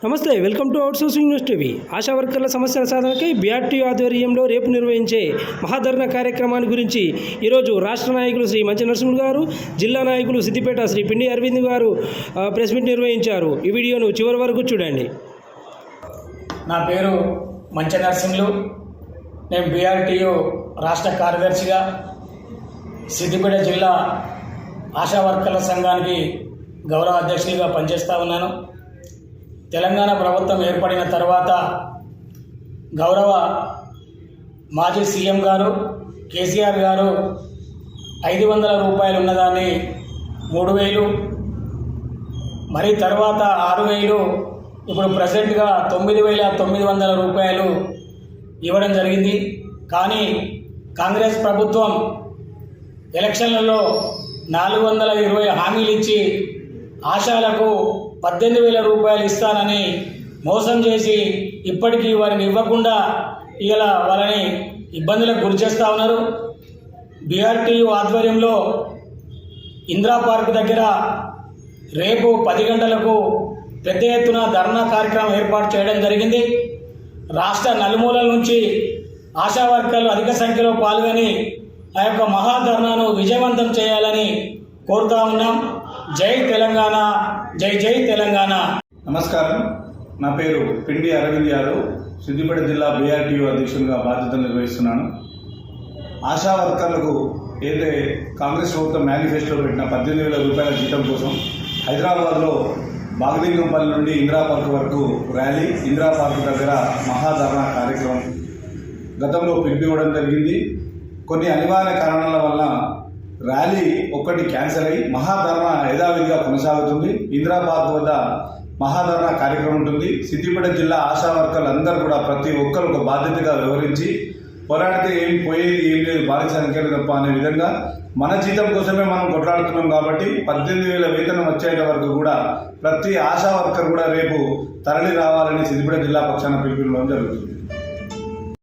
నమస్తే, welcome to outsourcing news TV. ASHA వర్కర్ల సమస్యల సాధనకై బీఆర్టీయూ ఆధ్వర్యంలో రేపు నిర్వహించే మహాధరణ కార్యక్రమాన్ని గురించి ఈరోజు రాష్ట్ర నాయకులు శ్రీ మంచి నరసింహులు గారు, జిల్లా నాయకులు సిద్దిపేట శ్రీ పిండి అరవింద్ గారు ప్రెస్ మీట్ నిర్వహించారు. ఈ వీడియోను చివరి వరకు చూడండి. నా పేరు మంచి నరసింహులు. నేను బీఆర్టీయూ రాష్ట్ర కార్యదర్శిగా సిద్దిపేట జిల్లా ఆశా వర్కర్ల సంఘానికి గౌరవ అధ్యక్షుడిగా పనిచేస్తూ ఉన్నాను. తెలంగాణ ప్రభుత్వం ఏర్పడిన తర్వాత గౌరవ మాజీ సీఎం గారు కేసీఆర్ గారు 500 రూపాయలు ఉన్నదాన్ని 3000, మరి తర్వాత 6000, ఇప్పుడు ప్రజెంట్గా 9900 రూపాయలు ఇవ్వడం జరిగింది. కానీ కాంగ్రెస్ ప్రభుత్వం ఎలక్షన్లలో 420 హామీలు ఇచ్చి ఆశాలకు 18,000 రూపాయలు ఇస్తానని మోసం చేసి ఇప్పటికీ వారిని ఇవ్వకుండా ఇలా వాళ్ళని ఇబ్బందులకు గురి చేస్తూ ఉన్నారు. బీఆర్టీయూ ఆధ్వర్యంలో ఇందిరా పార్క్ దగ్గర రేపు 10 గంటలకు పెద్ద ఎత్తున ధర్నా కార్యక్రమం ఏర్పాటు చేయడం జరిగింది. రాష్ట్ర నలుమూలల నుంచి ఆశా వర్కర్లు అధిక సంఖ్యలో పాల్గొని ఆ యొక్క మహాధర్నాను విజయవంతం చేయాలని కోరుతా ఉన్నాం. జై తెలంగాణ, జై జై తెలంగాణ. నమస్కారం, నా పేరు పిండి అరవింద్ యాదవ్, సిద్దిపేట జిల్లా బీఆర్టీయూ అధ్యక్షునిగా బాధ్యతలు నిర్వహిస్తున్నాను. ఆశా వర్కర్లకు ఏదైతే కాంగ్రెస్ ప్రభుత్వం మేనిఫెస్టోలో పెట్టిన 18,000 రూపాయల జీతం కోసం హైదరాబాద్లో బాగలింగంపల్లి నుండి ఇందిరా పార్క్ వరకు ర్యాలీ, ఇందిరా పార్క్ దగ్గర మహాధర్నా కార్యక్రమం గతంలో పిలిపివ్వడం జరిగింది. కొన్ని అనివార్య కారణాల వల్ల ర్యాలీ ఒక్కటి క్యాన్సిల్ అయ్యి మహాధర్నా యథావిధిగా కొనసాగుతుంది. ఇందిరా పార్క్ వద్ద మహాధర్నా కార్యక్రమం ఉంటుంది. సిద్దిపేట జిల్లా ఆశా వర్కర్లు అందరూ కూడా ప్రతి ఒక్కరు ఒక బాధ్యతగా వివరించి పోరాడితే ఏం పోయేది ఏం లేదు, బాధ్యత సంఖ్యలు తప్ప అనే విధంగా మన జీతం కోసమే మనం కొట్లాడుతున్నాం కాబట్టి 18,000 వేతనం వచ్చేంత వరకు కూడా ప్రతి ఆశా వర్కర్ కూడా రేపు తరలి రావాలని సిద్దిపేట జిల్లా పక్షాన పిలుపునివ్వడం జరుగుతుంది.